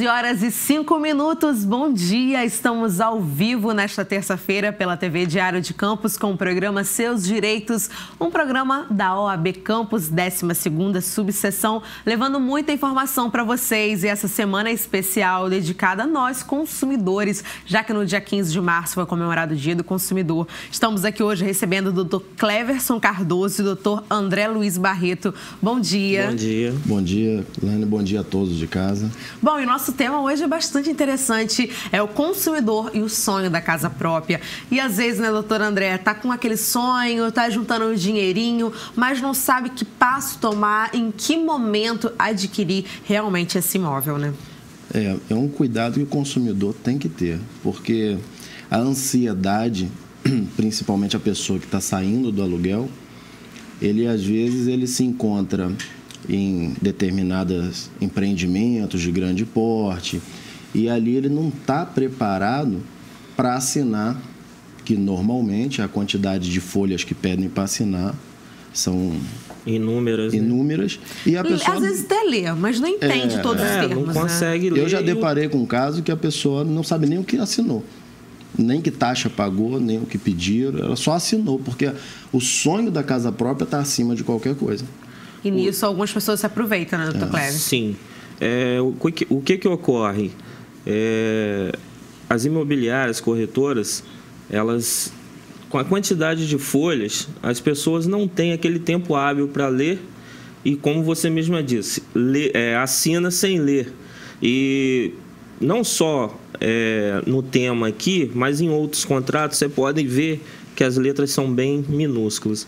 11h05. Bom dia, estamos ao vivo nesta terça-feira pela TV Diário de Campos com o programa Seus Direitos, um programa da OAB Campos, 12ª subseção, levando muita informação para vocês. E essa semana é especial, dedicada a nós, consumidores, já que no dia 15 de março foi comemorado o Dia do Consumidor. Estamos aqui hoje recebendo o Dr. Cleverson Cardoso e o Dr. André Luiz Barreto. Bom dia. Bom dia. Bom dia, Lene. Bom dia a todos de casa. Bom, e o nosso tema hoje é bastante interessante, é o consumidor e o sonho da casa própria. E às vezes, né, doutor André, tá com aquele sonho, tá juntando um dinheirinho, mas não sabe que passo tomar, em que momento adquirir realmente esse imóvel, né? É um cuidado que o consumidor tem que ter, porque a ansiedade, principalmente a pessoa que está saindo do aluguel, às vezes ele se encontra em determinados empreendimentos de grande porte e ali ele não está preparado para assinar, que normalmente a quantidade de folhas que pedem para assinar são inúmeras. E a pessoa às vezes até lê, mas não entende todos os termos. Não consegue ler. Eu já deparei com um caso que a pessoa não sabe nem o que assinou, nem que taxa pagou, nem o que pediram, ela só assinou, porque o sonho da casa própria está acima de qualquer coisa. E nisso algumas pessoas se aproveitam, né, doutor Cléber? Sim. O que ocorre? As imobiliárias, corretoras, elas, com a quantidade de folhas, as pessoas não têm aquele tempo hábil para ler e, como você mesma disse, assina sem ler. E não só no tema aqui, mas em outros contratos, você pode ver que as letras são bem minúsculas,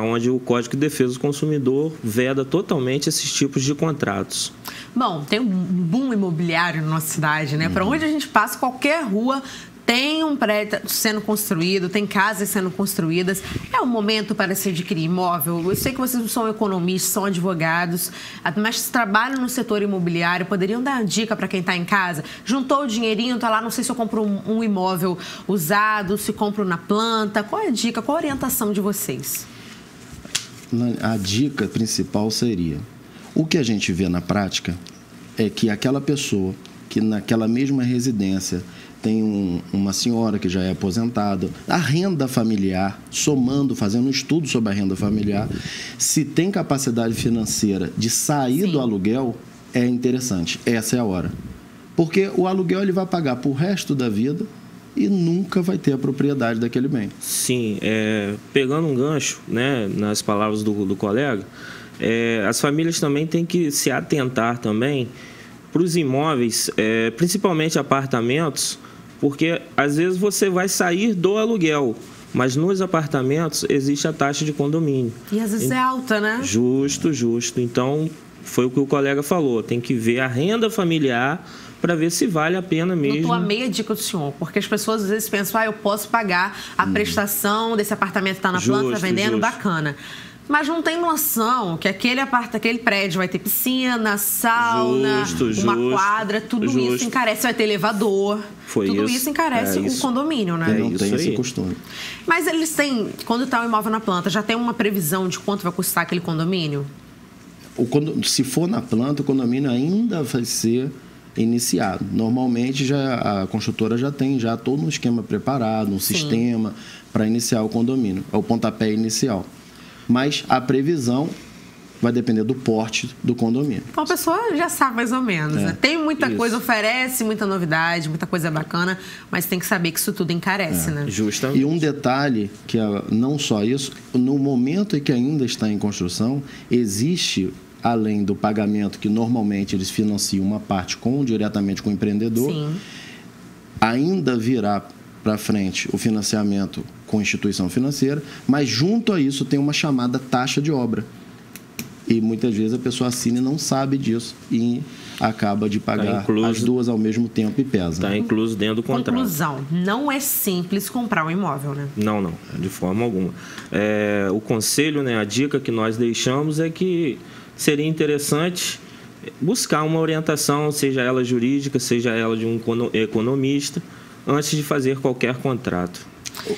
onde o Código de Defesa do Consumidor veda totalmente esses tipos de contratos. Bom, tem um boom imobiliário na nossa cidade, né? Para onde a gente passa, qualquer rua tem um prédio sendo construído, tem casas sendo construídas. É o momento para se adquirir imóvel? Eu sei que vocês são economistas, são advogados, mas trabalham no setor imobiliário. Poderiam dar uma dica para quem está em casa? Juntou o dinheirinho, está lá, não sei se eu compro um imóvel usado, se compro na planta. Qual é a dica, qual a orientação de vocês? A dica principal seria, o que a gente vê na prática é que aquela pessoa que naquela mesma residência tem uma senhora que já é aposentada, a renda familiar, fazendo um estudo sobre a renda familiar, se tem capacidade financeira de sair do aluguel, é interessante, essa é a hora. Porque o aluguel ele vai pagar para o resto da vida e nunca vai ter a propriedade daquele bem. Sim, pegando um gancho, né, nas palavras do colega, as famílias também têm que se atentar também para os imóveis, principalmente apartamentos, porque às vezes você vai sair do aluguel, mas nos apartamentos existe a taxa de condomínio. E às vezes é alta, né? Justo. Então, foi o que o colega falou, tem que ver a renda familiar para ver se vale a pena mesmo. Eu tô a meia dica do senhor, porque as pessoas às vezes pensam, eu posso pagar a prestação desse apartamento que está na planta, está vendendo, bacana. Mas não tem noção que aquele prédio vai ter piscina, sauna, uma quadra, tudo isso encarece, vai ter elevador. Tudo isso encarece o condomínio, né? Não tem esse costume. Mas eles têm, quando está o imóvel na planta, já tem uma previsão de quanto vai custar aquele condomínio? Se for na planta, o condomínio ainda vai ser iniciado. Normalmente a construtora já tem todo um esquema preparado, um sistema para iniciar o condomínio. É o pontapé inicial. Mas a previsão vai depender do porte do condomínio. Então a pessoa já sabe mais ou menos, né? Tem muita coisa, oferece muita novidade, muita coisa bacana, mas tem que saber que isso tudo encarece, né? Justamente. E um detalhe, que não só isso, no momento em que ainda está em construção, existe, além do pagamento que normalmente eles financiam uma parte diretamente com o empreendedor, ainda virá para frente o financiamento com instituição financeira, mas junto a isso tem uma chamada taxa de obra. E muitas vezes a pessoa assina e não sabe disso e acaba de pagar as duas ao mesmo tempo e pesa. Está incluso dentro do contrato. Conclusão, não é simples comprar um imóvel, né? Não, de forma alguma. O conselho, né, a dica que nós deixamos é que seria interessante buscar uma orientação, seja ela jurídica, seja ela de um economista, antes de fazer qualquer contrato.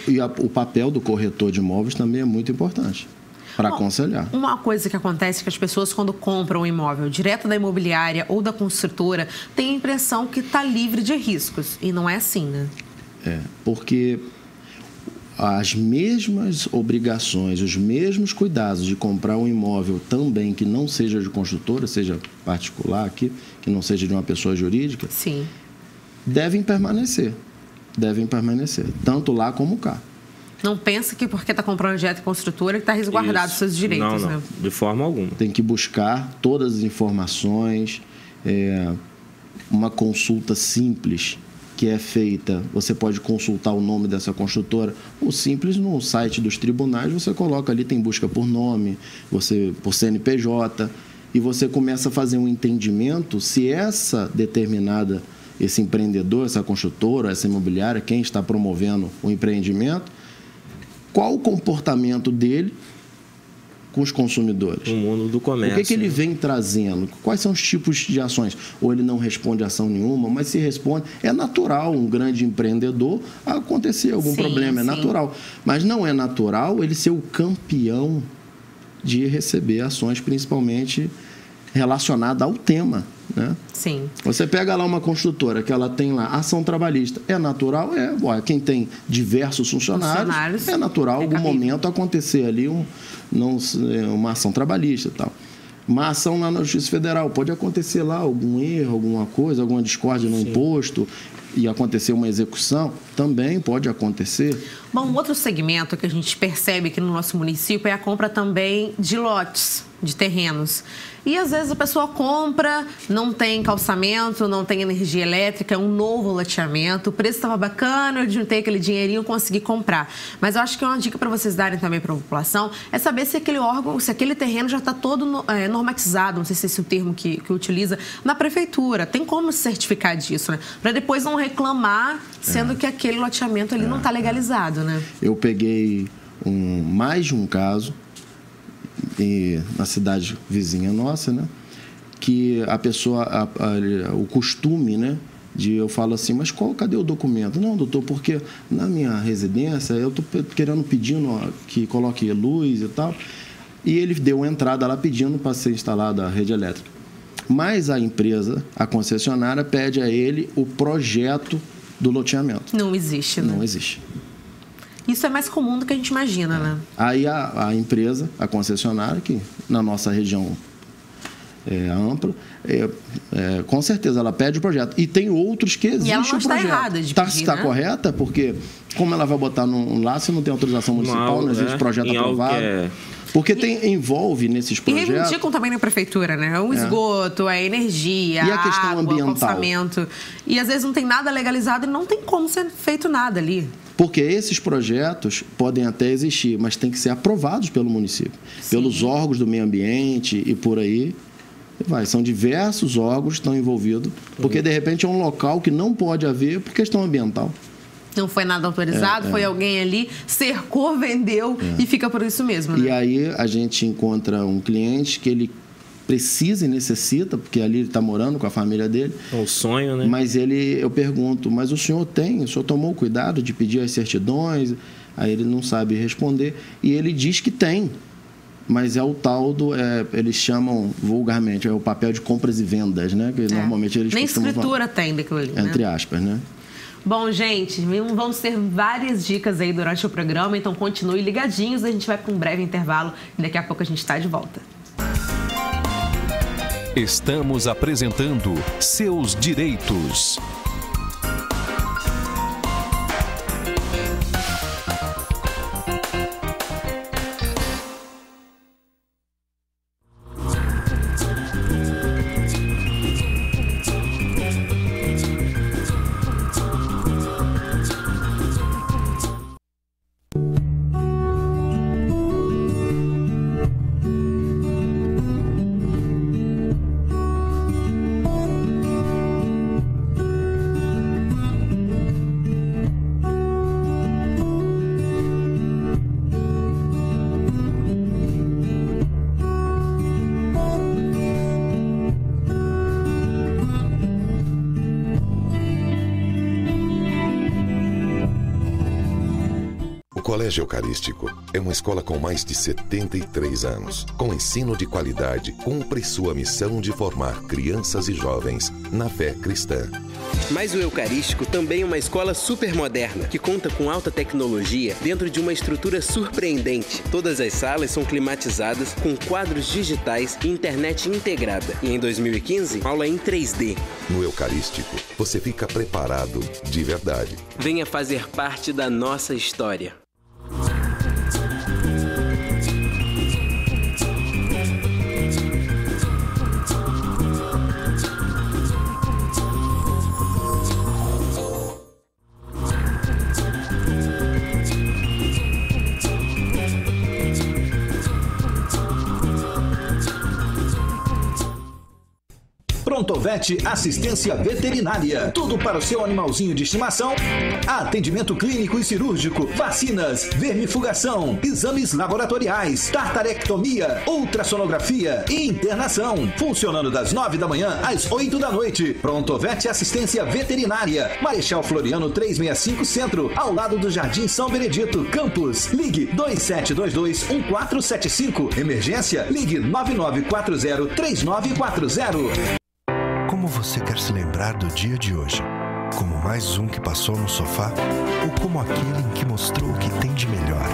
E o papel do corretor de imóveis também é muito importante. para aconselhar. Uma coisa que acontece é que as pessoas, quando compram um imóvel direto da imobiliária ou da construtora, têm a impressão que está livre de riscos. E não é assim, né? Porque as mesmas obrigações, os mesmos cuidados de comprar um imóvel também que não seja de construtora, seja particular aqui, que não seja de uma pessoa jurídica, sim, devem permanecer, tanto lá como cá. Não pensa que porque está comprando direto de construtora que está resguardado os seus direitos, não, né? De forma alguma. Tem que buscar todas as informações, uma consulta simples que é feita, você pode consultar o nome dessa construtora, ou simples no site dos tribunais, você coloca ali, tem busca por nome, por CNPJ, e você começa a fazer um entendimento se esse empreendedor, essa construtora, essa imobiliária, quem está promovendo o empreendimento, qual o comportamento dele com os consumidores. O mundo do comércio. O que ele vem trazendo? Quais são os tipos de ações? Ou ele não responde ação nenhuma, mas se responde... É natural um grande empreendedor acontecer algum problema, é natural. Mas não é natural ele ser o campeão de receber ações, principalmente relacionadas ao tema, né? Sim. Você pega lá uma construtora que ela tem lá ação trabalhista. É natural? Quem tem diversos funcionários é natural em algum momento acontecer ali uma ação trabalhista e tal. Uma ação lá na Justiça Federal. Pode acontecer lá algum erro, alguma coisa, alguma discórdia no imposto e acontecer uma execução. Também pode acontecer. Bom, um outro segmento que a gente percebe aqui no nosso município é a compra também de lotes, de terrenos. E às vezes a pessoa compra, não tem calçamento, não tem energia elétrica, é um novo loteamento, o preço estava bacana, eu juntei aquele dinheirinho e consegui comprar. Mas eu acho que é uma dica para vocês darem também para a população, é saber se aquele órgão, se aquele terreno já está todo normatizado, não sei se esse é o termo que utiliza, na prefeitura. Tem como se certificar disso, né? Para depois não reclamar, sendo que aquele loteamento ali não está legalizado, né? Eu peguei mais de um caso na cidade vizinha nossa, né? Que a pessoa, o costume, né? Eu falo assim, mas cadê o documento? Não, doutor, porque na minha residência eu estou pedindo que coloque luz e tal. E ele deu uma entrada lá pedindo para ser instalada a rede elétrica. Mas a empresa, a concessionária, pede a ele o projeto do loteamento. Não existe, né? Não existe. Isso é mais comum do que a gente imagina, né? Aí a empresa, a concessionária, que na nossa região é ampla, com certeza ela pede o projeto. E tem outros que existe o projeto. E ela não está errada de pedir, Está correta, porque como ela vai botar lá se não tem autorização municipal, não existe projeto aprovado. Porque envolve nesses projetos... E reivindicam também na prefeitura, né? O esgoto, a energia, e a questão água, ambiental. O calçamento. E às vezes não tem nada legalizado e não tem como ser feito nada ali. Porque esses projetos podem até existir, mas tem que ser aprovados pelo município, pelos órgãos do meio ambiente e por aí. São diversos órgãos que estão envolvidos, porque de repente é um local que não pode haver por questão ambiental. Não foi nada autorizado, foi alguém ali, cercou, vendeu e fica por isso mesmo, né? E aí a gente encontra um cliente que ele precisa e necessita, porque ali ele está morando com a família dele. É um sonho, né? Mas eu pergunto, mas o senhor tomou cuidado de pedir as certidões? Aí ele não sabe responder. E ele diz que tem, mas é o tal eles chamam vulgarmente, é o papel de compras e vendas, né? Que normalmente eles nem costumam escritura tem daquilo ali, entre aspas, né? Bom, gente, vamos ter várias dicas aí durante o programa, então continue ligadinhos, a gente vai para um breve intervalo e daqui a pouco a gente está de volta. Estamos apresentando Seus Direitos. Colégio Eucarístico é uma escola com mais de 73 anos. Com ensino de qualidade, cumpre sua missão de formar crianças e jovens na fé cristã. Mas o Eucarístico também é uma escola super moderna, que conta com alta tecnologia dentro de uma estrutura surpreendente. Todas as salas são climatizadas, com quadros digitais e internet integrada. E em 2015, aula em 3D. No Eucarístico, você fica preparado de verdade. Venha fazer parte da nossa história. Prontovete Assistência Veterinária. Tudo para o seu animalzinho de estimação. Atendimento clínico e cirúrgico, vacinas, vermifugação, exames laboratoriais, tartarectomia, ultrassonografia e internação. Funcionando das 9 da manhã às 8 da noite. Prontovete Assistência Veterinária. Marechal Floriano 365 Centro, ao lado do Jardim São Benedito, Campos. Ligue 2722-1475. Emergência, ligue 9940-3940. Como você quer se lembrar do dia de hoje? Como mais um que passou no sofá? Ou como aquele em que mostrou o que tem de melhor?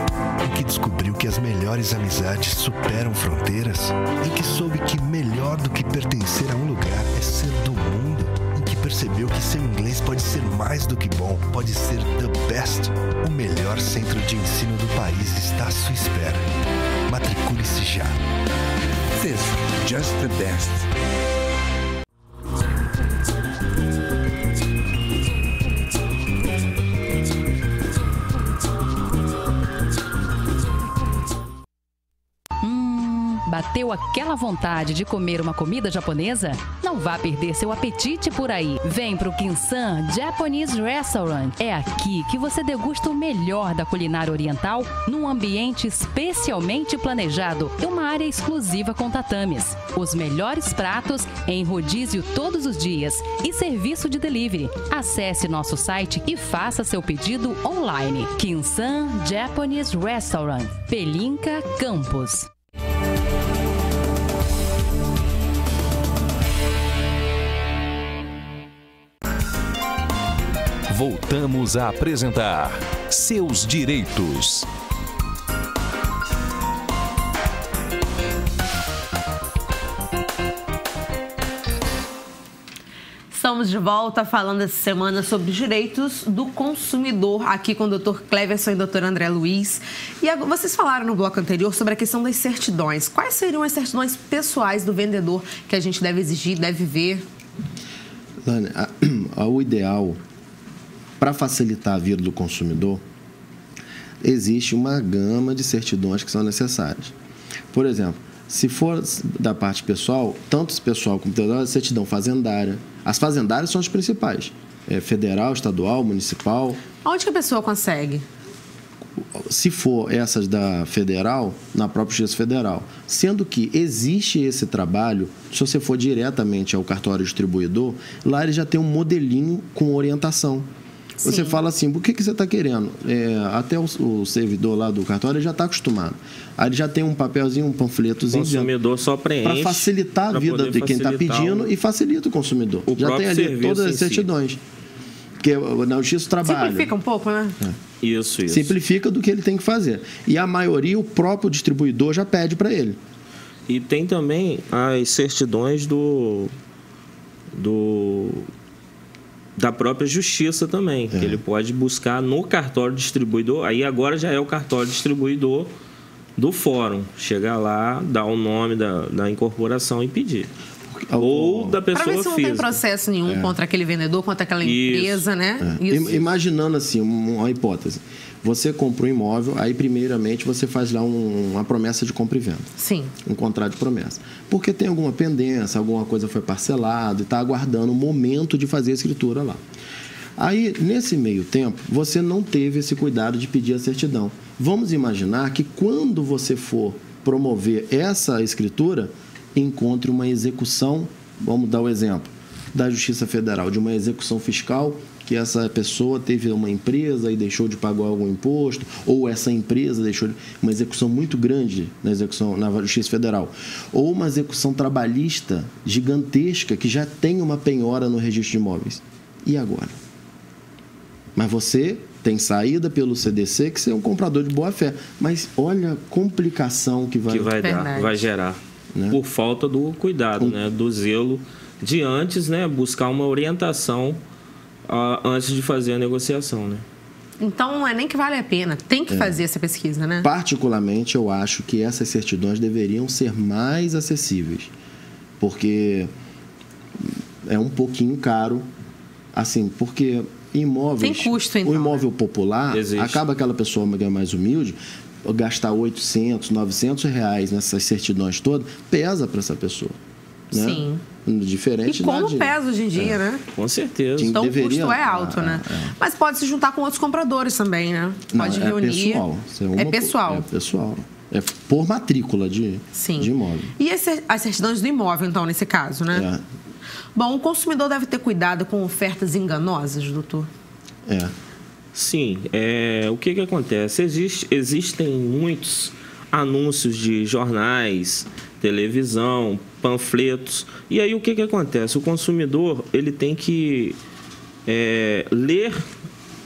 Em que descobriu que as melhores amizades superam fronteiras? Em que soube que melhor do que pertencer a um lugar é ser do mundo? Em que percebeu que seu inglês pode ser mais do que bom, pode ser the best? O melhor centro de ensino do país está à sua espera. Matricule-se já. This just the best. Bateu aquela vontade de comer uma comida japonesa? Não vá perder seu apetite por aí. Vem pro Kinsan Japanese Restaurant. É aqui que você degusta o melhor da culinária oriental num ambiente especialmente planejado e uma área exclusiva com tatames. Os melhores pratos em rodízio todos os dias e serviço de delivery. Acesse nosso site e faça seu pedido online. Kinsan Japanese Restaurant, Pelinka, Campos. Voltamos a apresentar Seus Direitos. Estamos de volta falando essa semana sobre direitos do consumidor, aqui com o Dr. Cleverson e o Dr. André Luiz. E vocês falaram no bloco anterior sobre a questão das certidões. Quais seriam as certidões pessoais do vendedor que a gente deve exigir, deve ver? Lani, o ideal, para facilitar a vida do consumidor, existe uma gama de certidões que são necessárias. Por exemplo, se for da parte pessoal, tanto pessoal como a certidão fazendária. As fazendárias são as principais. Federal, estadual, municipal. Onde que a pessoa consegue? Se for essas da federal, na própria Justiça Federal. Sendo que existe esse trabalho, se você for diretamente ao cartório distribuidor, lá ele já tem um modelinho com orientação. Sim. Você fala assim, o que você está querendo? Até o servidor lá do cartório já está acostumado. Aí ele já tem um papelzinho, um panfletozinho. O consumidor só preenche. Para facilitar a vida de quem está pedindo e facilita o consumidor. Já tem ali todas as certidões. Porque na Justiça do Trabalho... Simplifica um pouco, né? Isso. Simplifica do que ele tem que fazer. E a maioria, o próprio distribuidor já pede para ele. E tem também as certidões da própria Justiça também, que ele pode buscar no cartório distribuidor. Aí agora já é o cartório distribuidor do fórum. Chegar lá, dar o nome da incorporação e pedir. Ou da pessoa física. Para ver se não tem processo nenhum contra aquele vendedor, contra aquela empresa, né? Isso. Imaginando assim, uma hipótese. Você compra um imóvel, aí primeiramente você faz lá uma promessa de compra e venda. Sim. Um contrato de promessa. Porque tem alguma pendência, alguma coisa foi parcelada e está aguardando o momento de fazer a escritura lá. Aí, nesse meio tempo, você não teve esse cuidado de pedir a certidão. Vamos imaginar que quando você for promover essa escritura, encontre uma execução, vamos dar o exemplo, da Justiça Federal, de uma execução fiscal que essa pessoa teve uma empresa e deixou de pagar algum imposto, ou essa empresa deixou uma execução muito grande na Justiça Federal, ou uma execução trabalhista gigantesca que já tem uma penhora no registro de imóveis. E agora? Mas você tem saída pelo CDC, que você é um comprador de boa-fé. Mas olha a complicação que vai dar, vai gerar. Né? Por falta do cuidado, né? Do zelo de antes, né? Buscar uma orientação antes de fazer a negociação, né? Então, não é nem que vale a pena. Tem que fazer essa pesquisa, né? Particularmente, eu acho que essas certidões deveriam ser mais acessíveis. Porque é um pouquinho caro, assim, porque imóveis... Tem custo, então. O imóvel popular, acaba aquela pessoa mais humilde, gastar 800, 900 reais nessas certidões todas, pesa para essa pessoa. Né? Sim. Diferente e como pesa hoje em dia, né? Com certeza. Então o custo é alto, né? Mas pode se juntar com outros compradores também, né? Pode reunir. Pessoal. É pessoal. É pessoal. É por matrícula de imóvel. E as certidões do imóvel, então, nesse caso, né? Bom, o consumidor deve ter cuidado com ofertas enganosas, doutor? Sim. O que acontece? Existem muitos anúncios de jornais, televisão, panfletos. E aí o que acontece? O consumidor ele tem que ler,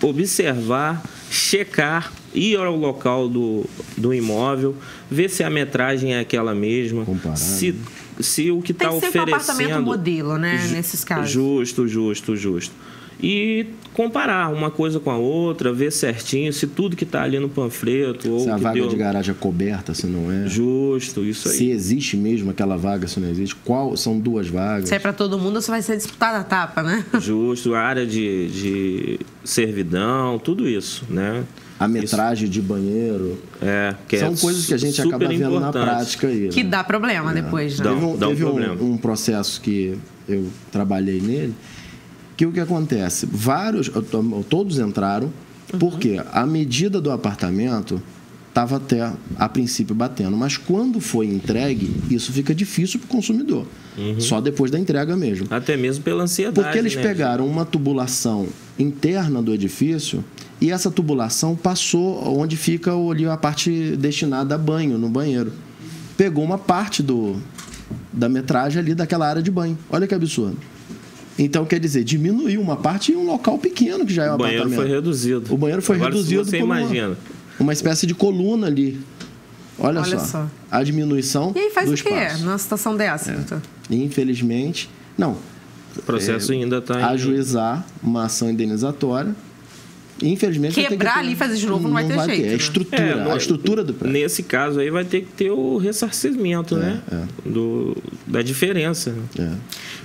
observar, checar, ir ao local do imóvel, ver se a metragem é aquela mesma, se o que está oferecendo... Tem que ser um apartamento modelo, né? Nesses casos. Justo. E comparar uma coisa com a outra, ver certinho se tudo que está ali no panfleto... ou se a vaga de garagem é coberta, se não é. Justo, isso aí. Se existe mesmo aquela vaga, se não existe. São duas vagas. Se é para todo mundo, você vai ser disputada a tapa, né? Justo, a área de servidão, tudo isso, né? A metragem de banheiro. São coisas que a gente acaba vendo na prática aí. Que dá problema depois, né? Teve um processo que eu trabalhei nele, que o que acontece? Todos entraram, porque a medida do apartamento estava até, a princípio, batendo. Mas quando foi entregue, isso fica difícil para o consumidor. Só depois da entrega mesmo. Até mesmo pela ansiedade. Porque eles pegaram uma tubulação interna do edifício e essa tubulação passou onde fica ali a parte destinada a banho, no banheiro. Pegou uma parte da metragem ali daquela área de banho. Olha que absurdo. Então, quer dizer, diminuiu uma parte em um local pequeno que já é o apartamento. O banheiro foi reduzido. O banheiro foi reduzido você imagina. Uma espécie de coluna ali. Olha só. A diminuição do espaço. E aí faz o quê numa situação dessa? Então? Infelizmente, não. O processo ainda está ajuizar uma ação indenizatória. Infelizmente, quebrar ali e fazer de novo não vai ter jeito. É a estrutura do prédio. Nesse caso aí vai ter que ter o ressarcimento, né? Da diferença.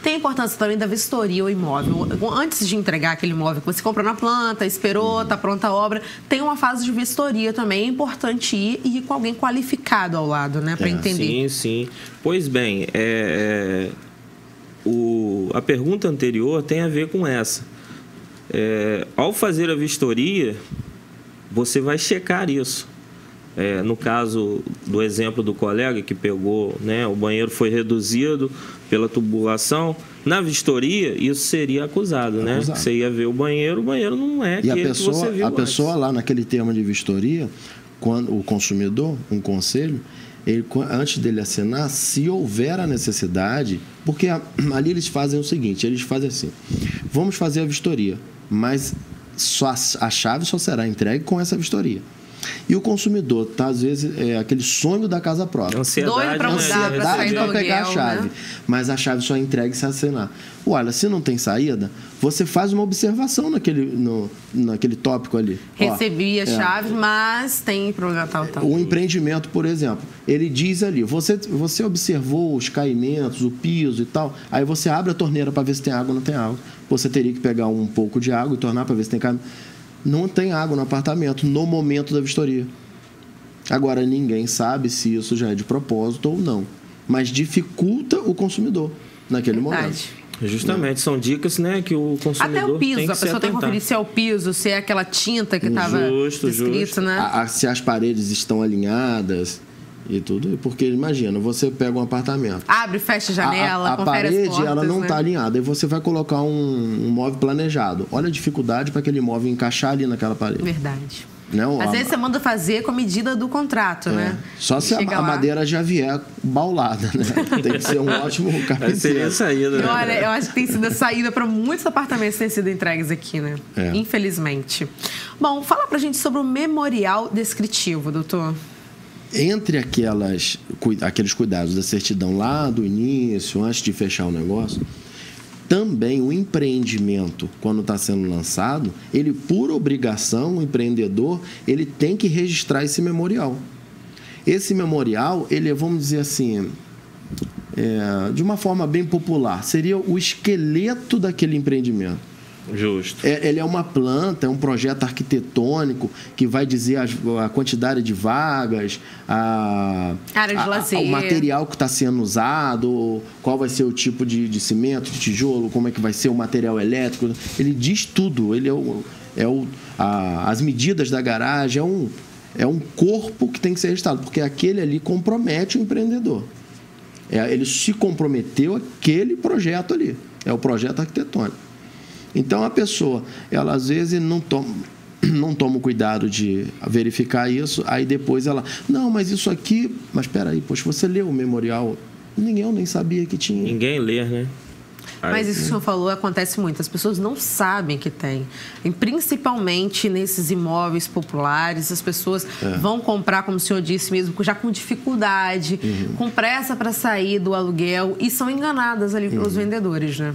Tem a importância também da vistoria ao imóvel. Antes de entregar aquele imóvel que você comprou na planta, esperou, está pronta a obra, tem uma fase de vistoria também. É importante ir com alguém qualificado ao lado, né? Para entender. Sim. Pois bem, a pergunta anterior tem a ver com essa. Ao fazer a vistoria, você vai checar isso. No caso do exemplo do colega que pegou, né, o banheiro foi reduzido pela tubulação, na vistoria isso seria acusado, né? Você ia ver o banheiro não é aquele que você viu. A pessoa lá naquele termo de vistoria, quando o consumidor, um conselho, ele, antes dele assinar, se houver a necessidade, porque ali eles fazem o seguinte, eles fazem assim, vamos fazer a vistoria, mas a chave só será entregue com essa vistoria. E o consumidor está, às vezes, aquele sonho da casa própria. Doido para mudar, para sair do pegar aluguel, a chave. Né? Mas a chave só é entregue se assinar. Olha, se não tem saída, você faz uma observação naquele tópico ali. Recebi a chave, mas tem problema tal. O empreendimento, por exemplo, ele diz ali, você observou os caimentos, o piso e tal, aí você abre a torneira para ver se tem água ou não tem água. Você teria que pegar um pouco de água e tornar para ver se tem caimento. Não tem água no apartamento no momento da vistoria. Agora, ninguém sabe se isso já é de propósito ou não. Mas dificulta o consumidor naquele momento. Justamente, são dicas, né, que o consumidor até o piso, tem que a pessoa tem que conferir se é o piso, se é aquela tinta que estava descrita, né? Se as paredes estão alinhadas, E tudo, porque imagina, você pega um apartamento. Abre, fecha a janela, a confere parede, as portas, ela não né? está alinhada. Aí você vai colocar um móvel planejado. Olha a dificuldade para aquele móvel encaixar ali naquela parede. Verdade. Não, Às vezes você manda fazer com a medida do contrato, né? Só se a madeira já vier baulada, né? Tem que ser um ótimo carpinteiro. Seria a saída, né? Olha, eu acho que tem sido a saída para muitos apartamentos que têm sido entregues aqui, né? Infelizmente. Bom, fala pra gente sobre o memorial descritivo, doutor. Entre aqueles cuidados da certidão lá do início, antes de fechar o negócio, também o empreendimento, quando está sendo lançado, ele, por obrigação, o empreendedor, ele tem que registrar esse memorial. Esse memorial, ele é, vamos dizer assim, de uma forma bem popular, seria o esqueleto daquele empreendimento. Justo. Ele é uma planta, é um projeto arquitetônico que vai dizer a quantidade de vagas, área de lazer, o material que está sendo usado, qual vai ser o tipo de cimento, de tijolo, como é que vai ser o material elétrico. Ele diz tudo. Ele as medidas da garagem. É um corpo que tem que ser registrado, porque aquele ali compromete o empreendedor. Ele se comprometeu aquele projeto ali. É o projeto arquitetônico. Então, a pessoa, ela às vezes não toma o cuidado de verificar isso, aí depois ela, não, mas isso aqui, mas espera aí, poxa, você leu o memorial? Eu nem sabia que tinha. Ninguém lê, né? Mas isso que o senhor falou acontece muito. As pessoas não sabem que tem. E principalmente nesses imóveis populares, as pessoas vão comprar, como o senhor disse mesmo, já com dificuldade, com pressa para sair do aluguel e são enganadas ali pelos vendedores, né?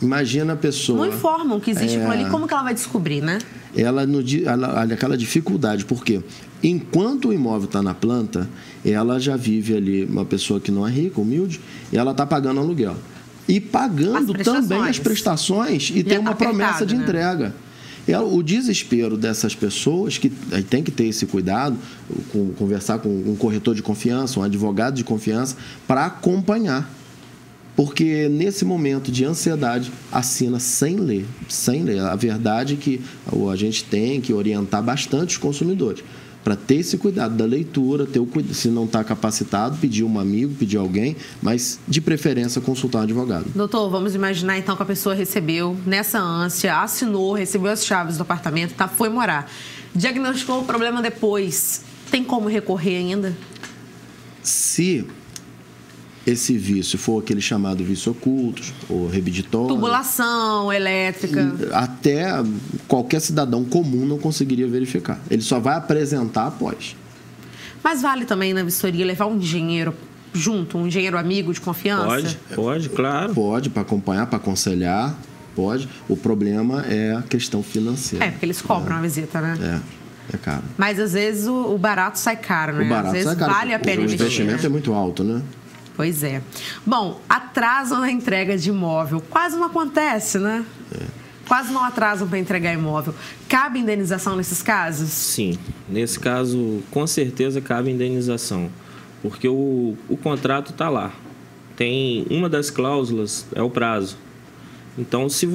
Imagina a pessoa... Não informam que existe aquilo ali, como que ela vai descobrir, né? Ela aquela dificuldade, porque enquanto o imóvel está na planta, ela já vive ali, uma pessoa que não é rica, humilde, e ela está pagando aluguel. E pagando também as prestações e tem uma promessa de entrega. O desespero dessas pessoas, que tem que ter esse cuidado, conversar com um corretor de confiança, um advogado de confiança, para acompanhar. Porque nesse momento de ansiedade, assina sem ler. A verdade é que a gente tem que orientar bastante os consumidores para ter esse cuidado da leitura, se não está capacitado, pedir um amigo, pedir alguém, mas de preferência consultar um advogado. Doutor, vamos imaginar então que a pessoa recebeu, nessa ânsia, assinou, recebeu as chaves do apartamento, foi morar. Diagnosticou o problema depois. Tem como recorrer ainda? Se esse vício for aquele chamado vício oculto ou rebiditório... Tubulação elétrica... Até qualquer cidadão comum não conseguiria verificar. Ele só vai apresentar após. Mas vale também na vistoria levar um engenheiro junto, um engenheiro amigo de confiança? Pode, claro. Pode, para acompanhar, para aconselhar, pode. O problema é a questão financeira. Porque eles cobram a visita, né? É caro. Mas às vezes o barato sai caro, né? O barato às vezes sai caro. Vale a pena investir. O investimento é muito alto, né? Pois é. Bom, atraso na entrega de imóvel. Quase não acontece, né? Quase não atrasam para entregar imóvel. Cabe indenização nesses casos? Sim. Nesse caso, com certeza cabe indenização. Porque o contrato está lá. Tem uma das cláusulas, é o prazo. Então, se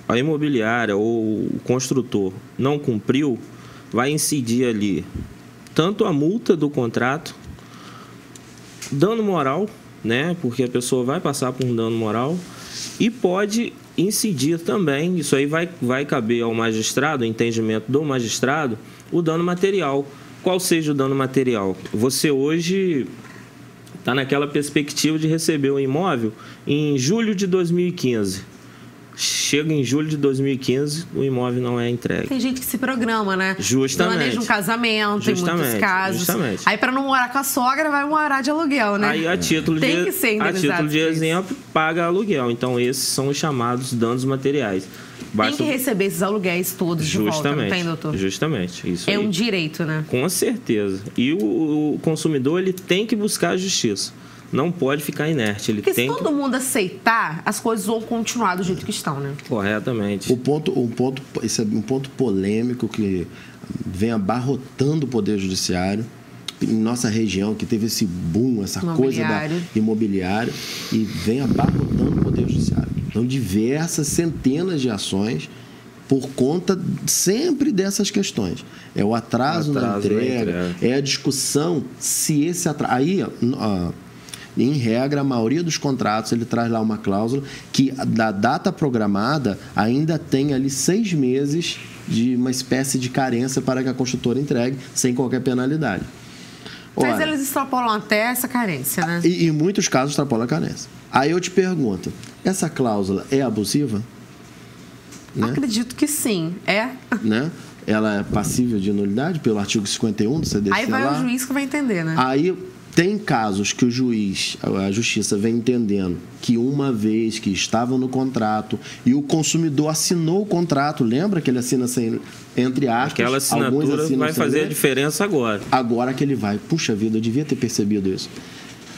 a imobiliária ou o construtor não cumpriu, vai incidir ali tanto a multa do contrato, dano moral, né? Porque a pessoa vai passar por um dano moral e pode incidir também, isso aí vai caber ao magistrado, ao entendimento do magistrado, o dano material. Qual seja o dano material? Você hoje está naquela perspectiva de receber o imóvel em julho de 2015. Chega em julho de 2015, o imóvel não é entregue. Tem gente que se programa, né? Justamente. Planeja um casamento, em muitos casos. Justamente. Aí, para não morar com a sogra, vai morar de aluguel, né? Aí, a título de exemplo, paga aluguel. Então, esses são os chamados danos materiais. Tem que receber esses aluguéis todos de volta, não tem, doutor? Justamente. Isso é um direito, né? Com certeza. E o consumidor, ele tem que buscar a justiça. Não pode ficar inerte. Porque se todo mundo aceitar, as coisas vão continuar do jeito que estão, né? Corretamente. Esse é um ponto polêmico que vem abarrotando o Poder Judiciário. Em nossa região, que teve esse boom, essa coisa da imobiliária, e vem abarrotando o Poder Judiciário. Então, diversas centenas de ações por conta sempre dessas questões. É o atraso na entrega, é a discussão se esse atraso... Aí, em regra, a maioria dos contratos, ele traz lá uma cláusula que da data programada ainda tem ali 6 meses de uma espécie de carência para que a construtora entregue sem qualquer penalidade. Mas eles extrapolam até essa carência, né? E em muitos casos extrapolam a carência. Aí eu te pergunto, essa cláusula é abusiva? Né? Acredito que sim. É? Né? Ela é passível de nulidade pelo artigo 51 do CDC. Aí vai o juiz que vai entender, né? Aí tem casos que o juiz, a justiça vem entendendo que uma vez que estavam no contrato e o consumidor assinou o contrato, lembra que ele assina sem, entre aspas, aquela assinatura vai fazer a diferença agora. Agora que ele vai, puxa vida, eu devia ter percebido isso.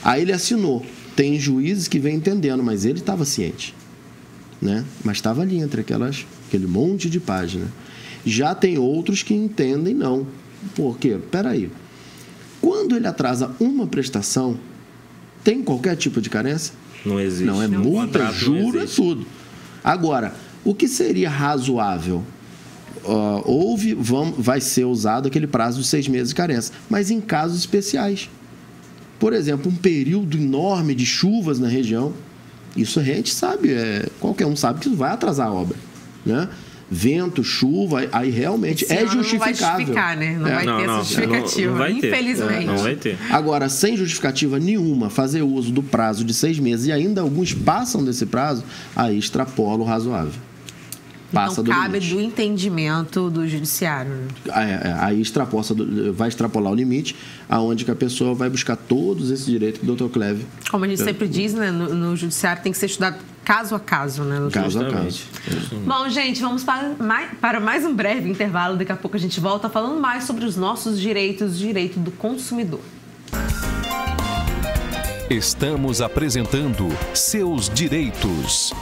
Aí ele assinou. Tem juízes que vem entendendo, mas ele estava ciente, né? Mas estava ali entre aquele monte de página. Já tem outros que entendem não. Por quê? Peraí. Quando ele atrasa uma prestação, tem qualquer tipo de carência? Não existe. Não, é multa, juro, é tudo. Agora, o que seria razoável? Vai ser usado aquele prazo de 6 meses de carência, mas em casos especiais. Por exemplo, um período enorme de chuvas na região, isso a gente sabe, qualquer um sabe que isso vai atrasar a obra, né? Vento, chuva, aí realmente é justificável. Não vai justificar, né? Não vai ter essa justificativa, não vai ter. Infelizmente. Não vai ter. Agora, sem justificativa nenhuma, fazer uso do prazo de 6 meses e ainda alguns passam desse prazo, aí extrapola o razoável. Passa não cabe do entendimento do judiciário. Aí vai extrapolar o limite, aonde que a pessoa vai buscar todos esses direitos que o Dr. Cleve... Como a gente sempre diz, né? No judiciário tem que ser estudado caso a caso, né? Caso a caso. Bom, gente, vamos para mais um breve intervalo. Daqui a pouco a gente volta falando mais sobre os nossos direitos, direito do consumidor. Estamos apresentando Seus Direitos.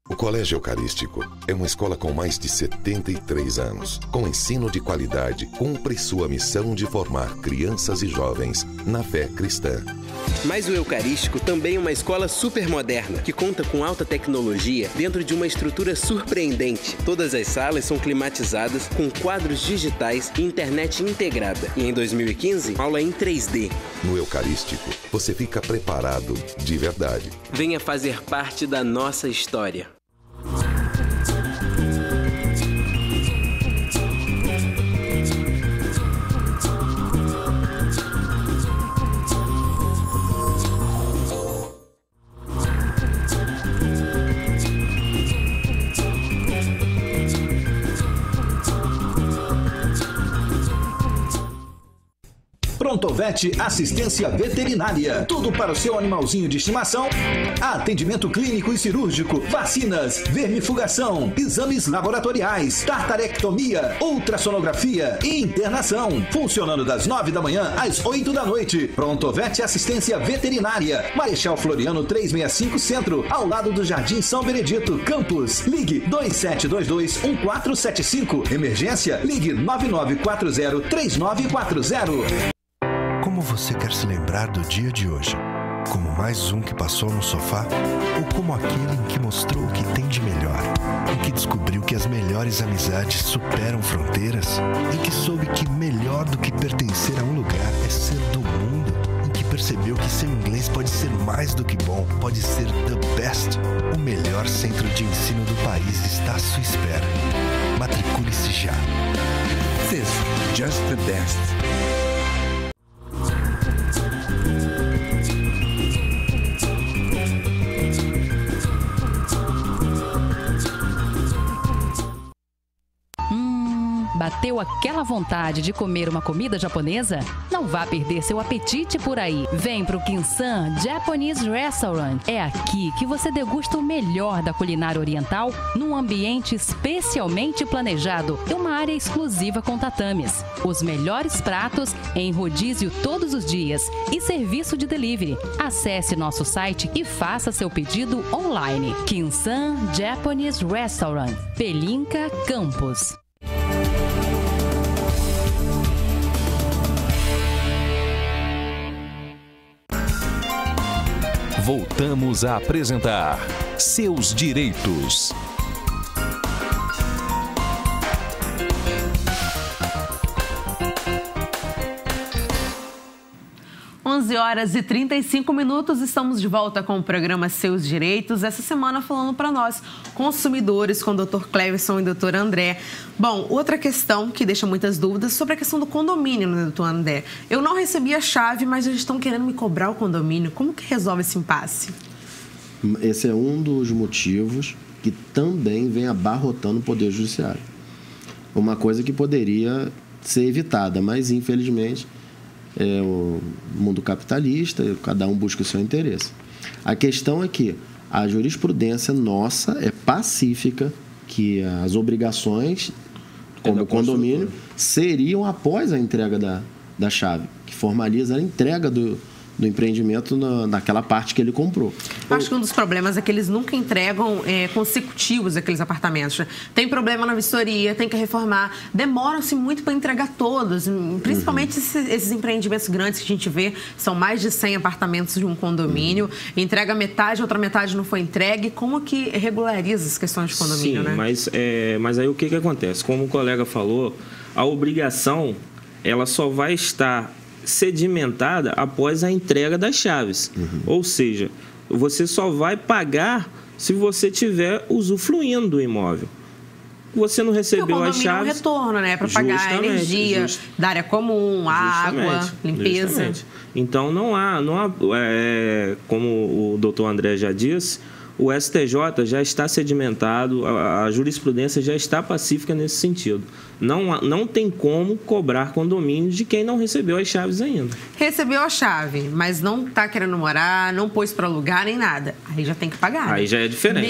O Colégio Eucarístico é uma escola com mais de 73 anos. Com ensino de qualidade, cumpre sua missão de formar crianças e jovens na fé cristã. Mas o Eucarístico também é uma escola super moderna, que conta com alta tecnologia dentro de uma estrutura surpreendente. Todas as salas são climatizadas, com quadros digitais e internet integrada. E em 2015, aula em 3D. No Eucarístico, você fica preparado de verdade. Venha fazer parte da nossa história. Prontovet Assistência Veterinária. Tudo para o seu animalzinho de estimação. Atendimento clínico e cirúrgico. Vacinas, vermifugação, exames laboratoriais, tartarectomia, ultrassonografia e internação. Funcionando das 9 da manhã às 8 da noite. Prontovet Assistência Veterinária. Marechal Floriano 365 Centro, ao lado do Jardim São Benedito, Campos. Ligue 2722-1475. Emergência, ligue 9940-3940. Como você quer se lembrar do dia de hoje? Como mais um que passou no sofá? Ou como aquele em que mostrou o que tem de melhor? Em que descobriu que as melhores amizades superam fronteiras? Em que soube que melhor do que pertencer a um lugar é ser do mundo? Em que percebeu que seu inglês pode ser mais do que bom, pode ser the best? O melhor centro de ensino do país está à sua espera. Matricule-se já. This just the best. Bateu aquela vontade de comer uma comida japonesa? Não vá perder seu apetite por aí. Vem pro Kinsan Japanese Restaurant. É aqui que você degusta o melhor da culinária oriental num ambiente especialmente planejado e uma área exclusiva com tatames. Os melhores pratos em rodízio todos os dias e serviço de delivery. Acesse nosso site e faça seu pedido online. Kinsan Japanese Restaurant, Pelinka, Campos. Voltamos a apresentar Seus Direitos. Horas e 35 minutos, estamos de volta com o programa Seus Direitos, essa semana falando para nós, consumidores, com o Dr. Cleverson e o Dr. André. Bom, outra questão que deixa muitas dúvidas sobre a questão do condomínio, né, Dr. André? Eu não recebi a chave, mas eles estão querendo me cobrar o condomínio. Como que resolve esse impasse? Esse é um dos motivos que também vem abarrotando o Poder Judiciário. Uma coisa que poderia ser evitada, mas infelizmente é o mundo capitalista, cada um busca o seu interesse. A questão é que a jurisprudência nossa é pacífica, que as obrigações, como o condomínio, seriam após a entrega da chave, que formaliza a entrega do empreendimento naquela parte que ele comprou. Acho que um dos problemas é que eles nunca entregam consecutivos aqueles apartamentos. Tem problema na vistoria, tem que reformar. Demoram-se muito para entregar todos, principalmente esses empreendimentos grandes que a gente vê, são mais de 100 apartamentos de um condomínio, entrega metade, outra metade não foi entregue. Como que regulariza as questões de condomínio, né? Mas aí o que acontece? Como o colega falou, a obrigação, ela só vai estar sedimentada após a entrega das chaves. Ou seja, você só vai pagar se você estiver usufruindo do imóvel. Você não recebeu as chaves... um retorno, né? Para pagar a energia da área comum, a água, limpeza. Justamente. Então, não há como o doutor André já disse, o STJ já está sedimentado, a jurisprudência já está pacífica nesse sentido. Não tem como cobrar condomínio de quem não recebeu as chaves ainda. Recebeu a chave, mas não está querendo morar, não pôs para alugar nem nada. Aí já tem que pagar. Aí já é diferente.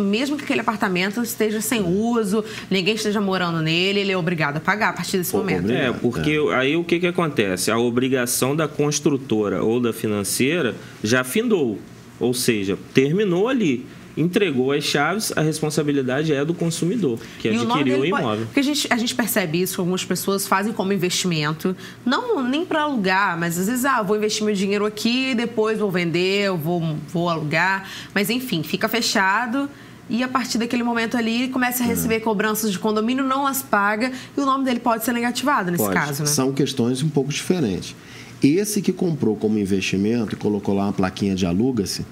Mesmo que aquele apartamento esteja sem uso, ninguém esteja morando nele, ele é obrigado a pagar a partir desse momento. Porque aí o que acontece? A obrigação da construtora ou da financeira já findou. Ou seja, terminou ali, entregou as chaves, a responsabilidade é do consumidor, que adquiriu o imóvel. Porque a gente percebe isso, que algumas pessoas fazem como investimento, não nem para alugar, mas às vezes, vou investir meu dinheiro aqui, depois vou vender, eu vou alugar. Mas enfim, fica fechado e a partir daquele momento ali começa a receber cobranças de condomínio, não as paga e o nome dele pode ser negativado nesse caso, né? São questões um pouco diferentes. Esse que comprou como investimento e colocou lá uma plaquinha de aluga-se,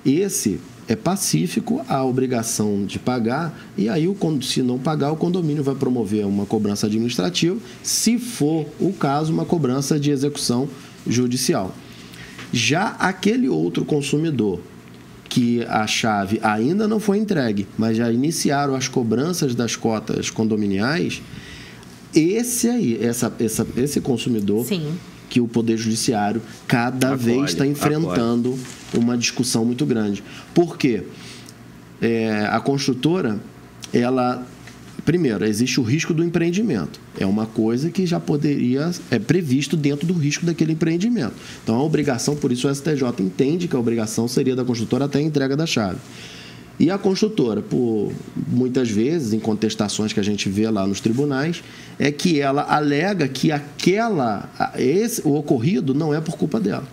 esse é pacífico a obrigação de pagar e aí, se não pagar, o condomínio vai promover uma cobrança administrativa, se for o caso, uma cobrança de execução judicial. Já aquele outro consumidor que a chave ainda não foi entregue, mas já iniciaram as cobranças das cotas condominiais, esse consumidor... Sim. Que o Poder Judiciário cada vez está enfrentando uma discussão muito grande. Por quê? A construtora, primeiro, existe o risco do empreendimento. É uma coisa que já poderia, previsto dentro do risco daquele empreendimento. Então, a obrigação, por isso o STJ entende que a obrigação seria da construtora até a entrega da chave. E a construtora, por muitas vezes, em contestações que a gente vê lá nos tribunais, é que ela alega que o ocorrido não é por culpa dela.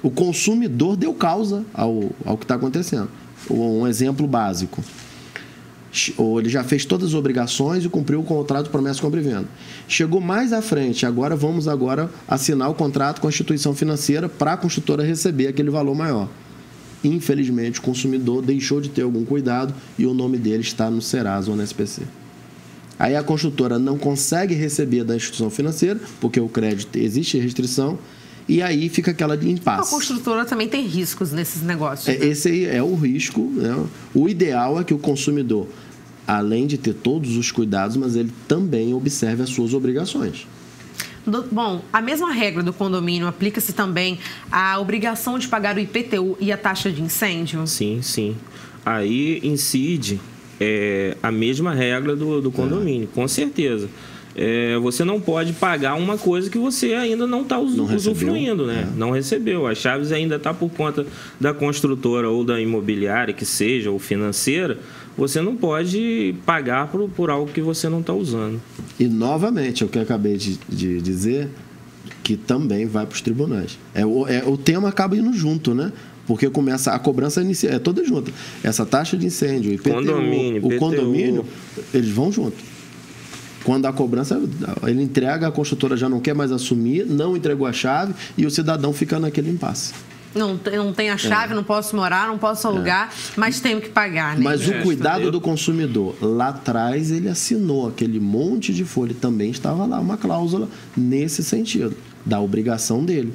O consumidor deu causa ao que está acontecendo. Um exemplo básico. Ele já fez todas as obrigações e cumpriu o contrato de promessa, compra e venda. Chegou mais à frente, vamos assinar o contrato com a instituição financeira para a construtora receber aquele valor maior. Infelizmente, o consumidor deixou de ter algum cuidado e o nome dele está no Serasa ou no SPC. Aí a construtora não consegue receber da instituição financeira, porque o crédito existe restrição, e aí fica aquela de impasse. A construtora também tem riscos nesses negócios. Esse aí é o risco, né? O ideal é que o consumidor além de ter todos os cuidados, mas ele também observe as suas obrigações. Bom, a mesma regra do condomínio aplica-se também à obrigação de pagar o IPTU e a taxa de incêndio? Sim, sim. Aí incide a mesma regra do condomínio, com certeza. Você não pode pagar uma coisa que você ainda não está usufruindo, né? Não recebeu. As chaves ainda estão por conta da construtora ou da imobiliária, que seja, ou financeira. Você não pode pagar por algo que você não está usando. E, novamente, o que eu acabei de dizer, que também vai para os tribunais. O tema acaba indo junto, né? Porque começa a cobrança inicial, é toda junta. Essa taxa de incêndio, o IPTU, o condomínio, eles vão junto. Quando a cobrança, ele entrega, a construtora já não quer mais assumir, não entregou a chave e o cidadão fica naquele impasse. Não tem a chave, não posso morar, não posso alugar, mas tenho que pagar. Né? Mas o cuidado do consumidor, lá atrás ele assinou aquele monte de folha, também estava lá uma cláusula nesse sentido, da obrigação dele.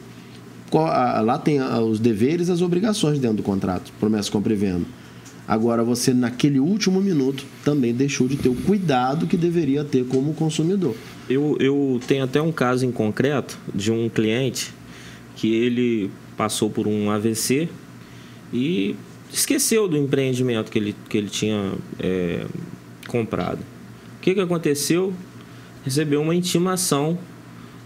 Lá tem os deveres e as obrigações dentro do contrato, promessa, compra e venda. Agora, você, naquele último minuto, também deixou de ter o cuidado que deveria ter como consumidor. Eu tenho até um caso em concreto de um cliente que ele passou por um AVC e esqueceu do empreendimento que ele tinha comprado. O que aconteceu? Recebeu uma intimação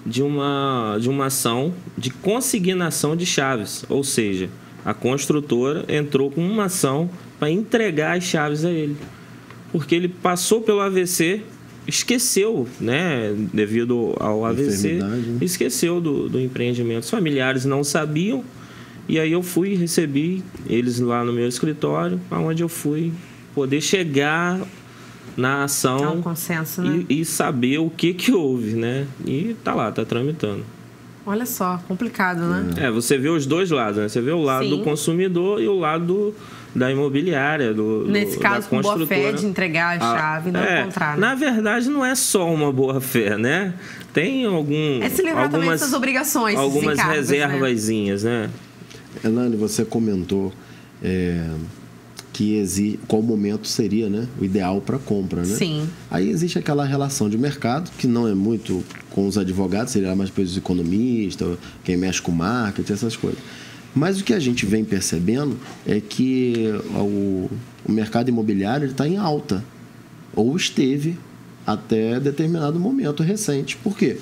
de uma ação de consignação de chaves, ou seja, a construtora entrou com uma ação para entregar as chaves a ele, porque ele passou pelo AVC, esqueceu, né, devido ao AVC, né? Esqueceu do empreendimento. Os familiares não sabiam, e aí eu fui e recebi eles lá no meu escritório, onde eu fui poder chegar na ação um consenso, né? e saber o que houve, né? E tá tramitando. Olha só, complicado, né? Você vê os dois lados, né? Você vê o lado do consumidor e o lado da imobiliária, nesse caso, com boa fé de entregar a chave e não encontrar. Né? Na verdade, não é só uma boa fé, né? Tem se livrar também dessas obrigações, algumas reservazinhas, né? Elane, você comentou qual momento seria, né, o ideal para compra, né? Sim. Aí existe aquela relação de mercado, que não é muito com os advogados, seria mais para os economistas, quem mexe com marketing, essas coisas. Mas o que a gente vem percebendo é que o mercado imobiliário está em alta, ou esteve até determinado momento recente. Por quê?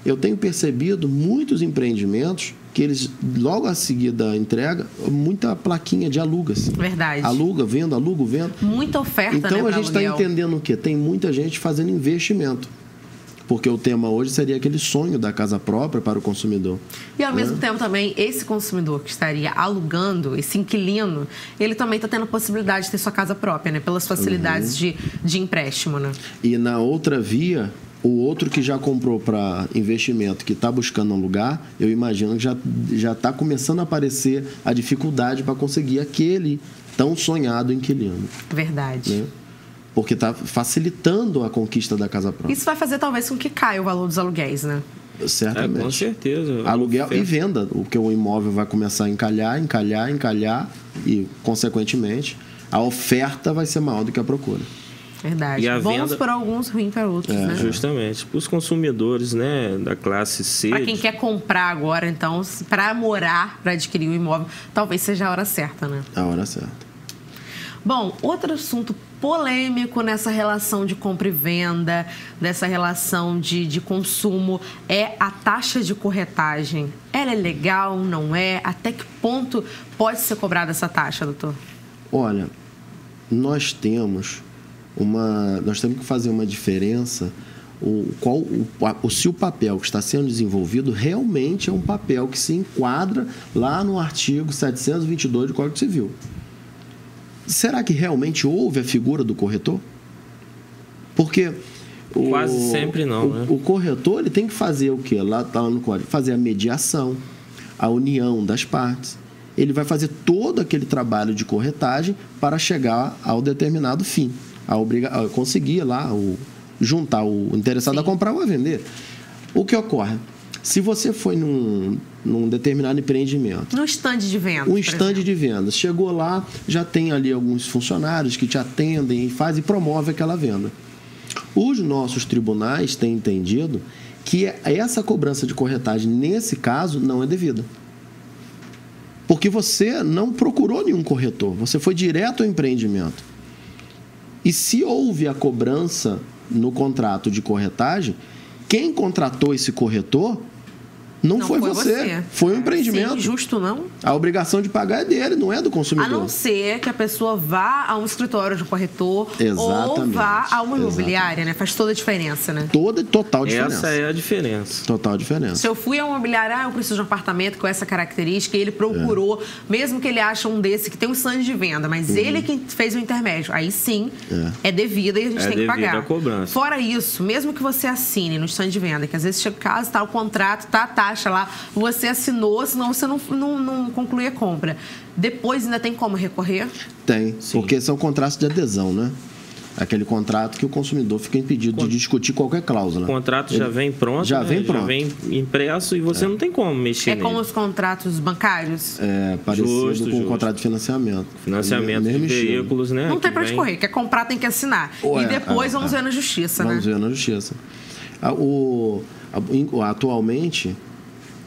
Eu tenho percebido muitos empreendimentos que eles, logo a seguir da entrega, muita plaquinha de alugas. Verdade. Aluga, vendo, aluga, vendo. Muita oferta, então, né, a gente está entendendo o quê? Tem muita gente fazendo investimento. Porque o tema hoje seria aquele sonho da casa própria para o consumidor. E, ao mesmo tempo, também, esse consumidor que estaria alugando, esse inquilino, ele também está tendo a possibilidade de ter sua casa própria, né? Pelas facilidades de empréstimo, né? E na outra via, o outro que já comprou para investimento, que está buscando alugar, eu imagino que já está começando a aparecer a dificuldade para conseguir aquele tão sonhado inquilino. Verdade. Né? Porque está facilitando a conquista da casa própria. Isso vai fazer talvez com que caia o valor dos aluguéis, né? Certamente. Com certeza. Aluguel e venda, porque o imóvel vai começar a encalhar e, consequentemente, a oferta vai ser maior do que a procura. Verdade. E bons para alguns, ruim para outros, né? Justamente. Para os consumidores, né, da classe C. Para quem quer comprar agora, então, para morar, para adquirir um imóvel, talvez seja a hora certa, né? A hora certa. Bom, outro assunto polêmico nessa relação de compra e venda, dessa relação de consumo, é a taxa de corretagem. Ela é legal, não é? Até que ponto pode ser cobrada essa taxa, doutor? Olha, nós temos que fazer uma diferença se o papel que está sendo desenvolvido realmente é um papel que se enquadra lá no artigo 722 do Código Civil. Será que realmente houve a figura do corretor? Porque quase sempre não, né? O corretor ele tem que fazer o quê? Lá está no código, fazer a mediação, a união das partes. Ele vai fazer todo aquele trabalho de corretagem para chegar ao determinado fim, a conseguir lá juntar o interessado a comprar ou a vender. O que ocorre? Se você foi num determinado empreendimento... No stand de vendas, um stand de vendas. Chegou lá, já tem ali alguns funcionários que te atendem e promove aquela venda. Os nossos tribunais têm entendido que essa cobrança de corretagem, nesse caso, não é devida. Porque você não procurou nenhum corretor, você foi direto ao empreendimento. E se houve a cobrança no contrato de corretagem, quem contratou esse corretor não foi você. Foi um empreendimento. Sim, justo, não? A obrigação de pagar é dele, não é do consumidor. A não ser que a pessoa vá a um escritório de corretor Exatamente. ou vá a uma imobiliária, né? Faz toda a diferença, né? Total diferença. Essa é a diferença. Total diferença. Se eu fui a uma imobiliária, eu preciso de um apartamento com essa característica, e ele procurou, mesmo que ele ache um desse que tem um stand de venda, mas ele que fez o intermédio, aí sim é devida e a gente tem que pagar. A cobrança. Fora isso, mesmo que você assine no stand de venda, que às vezes chega em casa, tá o contrato, tá a taxa lá, você assinou, senão você não conclui a compra. Depois ainda tem como recorrer? Tem, porque são contratos de adesão, né? Aquele contrato que o consumidor fica impedido de discutir qualquer cláusula. O contrato já vem pronto, já vem impresso e você não tem como mexer nele. É como os contratos bancários? É, parecido com o contrato de financiamento. Financiamento de veículos, né? Não tem para escorrer, quer comprar tem que assinar. E depois vamos ver na justiça, né? Vamos ver na justiça. Atualmente...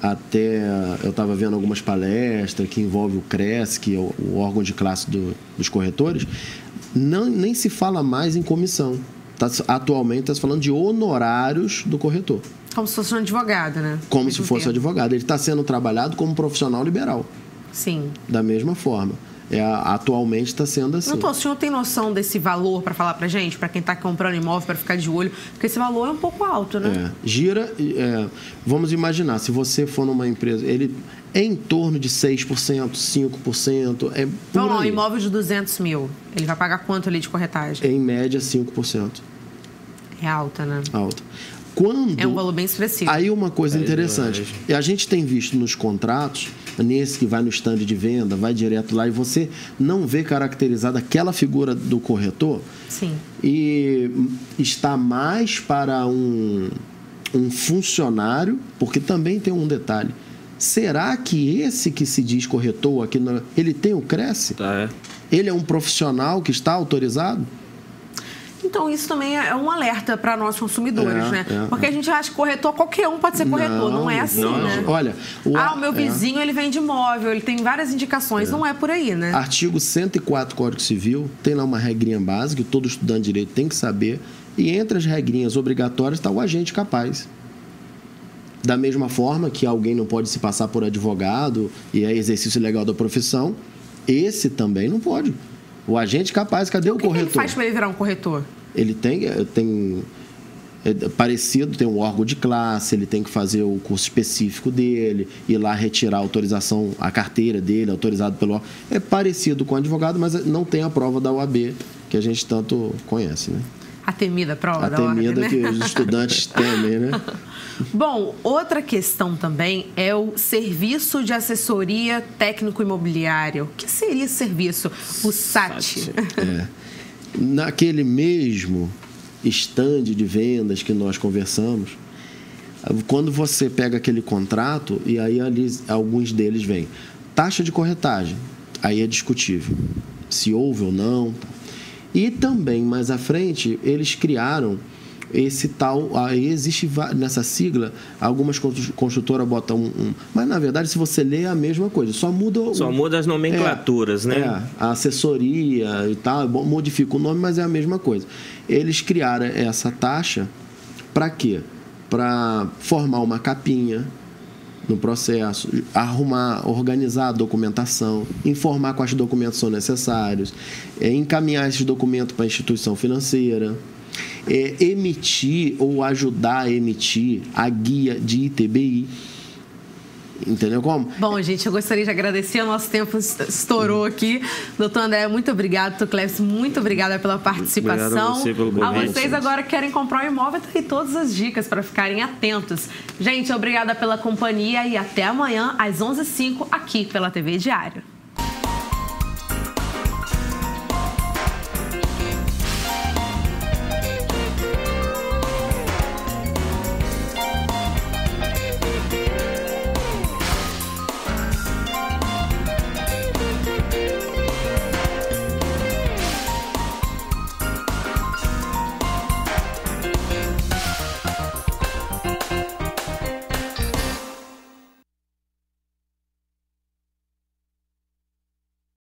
Até eu estava vendo algumas palestras que envolvem o CRES, que é o órgão de classe dos corretores, nem se fala mais em comissão. Atualmente está se falando de honorários do corretor. Como se fosse um advogado, né? Como se fosse um advogado. Ele está sendo trabalhado como profissional liberal. Sim. Da mesma forma. Atualmente está sendo assim. O senhor tem noção desse valor para falar para gente, para quem está comprando imóvel, para ficar de olho? Porque esse valor é um pouco alto, né? Vamos imaginar, se você for numa empresa, ele é em torno de 6%, 5%. Vamos lá, um imóvel de 200 mil, ele vai pagar quanto ali de corretagem? Em média, 5%. É alta, né? Alta. É um valor bem expressivo. Aí uma coisa interessante. E a gente tem visto nos contratos, nesse que vai no stand de venda, vai direto lá, e você não vê caracterizada aquela figura do corretor. Sim. E está mais para um funcionário, porque também tem um detalhe. Será que esse que se diz corretor aqui, ele tem o CRES? Ele é um profissional que está autorizado? Então, isso também é um alerta para nós consumidores, né? Porque a gente acha que corretor, qualquer um pode ser corretor. Não é assim, né? Olha, o meu vizinho, ele vende imóvel, ele tem várias indicações. Não é por aí, né? Artigo 104 do Código Civil, tem lá uma regrinha básica que todo estudante de direito tem que saber. E entre as regrinhas obrigatórias está o agente capaz. Da mesma forma que alguém não pode se passar por advogado e é exercício legal da profissão, esse também não pode. O agente capaz, cadê o corretor? O que ele faz para ele virar um corretor? Ele tem parecido, tem um órgão de classe, ele tem que fazer o curso específico dele, ir lá retirar a autorização, a carteira dele, autorizado pelo órgão. É parecido com o advogado, mas não tem a prova da OAB, que a gente tanto conhece, né? A temida prova da OAB, né? A temida que os estudantes temem, né? Bom, outra questão também é o serviço de assessoria técnico-imobiliário. O que seria esse serviço? O SAT. Naquele mesmo stand de vendas que nós conversamos, quando você pega aquele contrato, e aí ali alguns deles vêm. Taxa de corretagem, aí é discutível se houve ou não. E também, mais à frente, eles criaram esse tal... Aí existe nessa sigla, algumas construtoras botam mas, na verdade, se você lê, é a mesma coisa. Só muda as nomenclaturas, né? A assessoria e tal, modifica o nome, mas é a mesma coisa. Eles criaram essa taxa para quê? Para formar uma capinha no processo, organizar a documentação, informar quais documentos são necessários, encaminhar esses documentos para a instituição financeira, emitir ou ajudar a emitir a guia de ITBI. Entendeu como? Bom, gente, eu gostaria de agradecer. O nosso tempo estourou aqui. Doutor André, muito obrigado. Doutor Cleves, muito obrigada pela participação. Obrigado a você pelo convite. Vocês agora que querem comprar um imóvel, tem todas as dicas para ficarem atentos. Gente, obrigada pela companhia e até amanhã às 11h05 aqui pela TV Diário.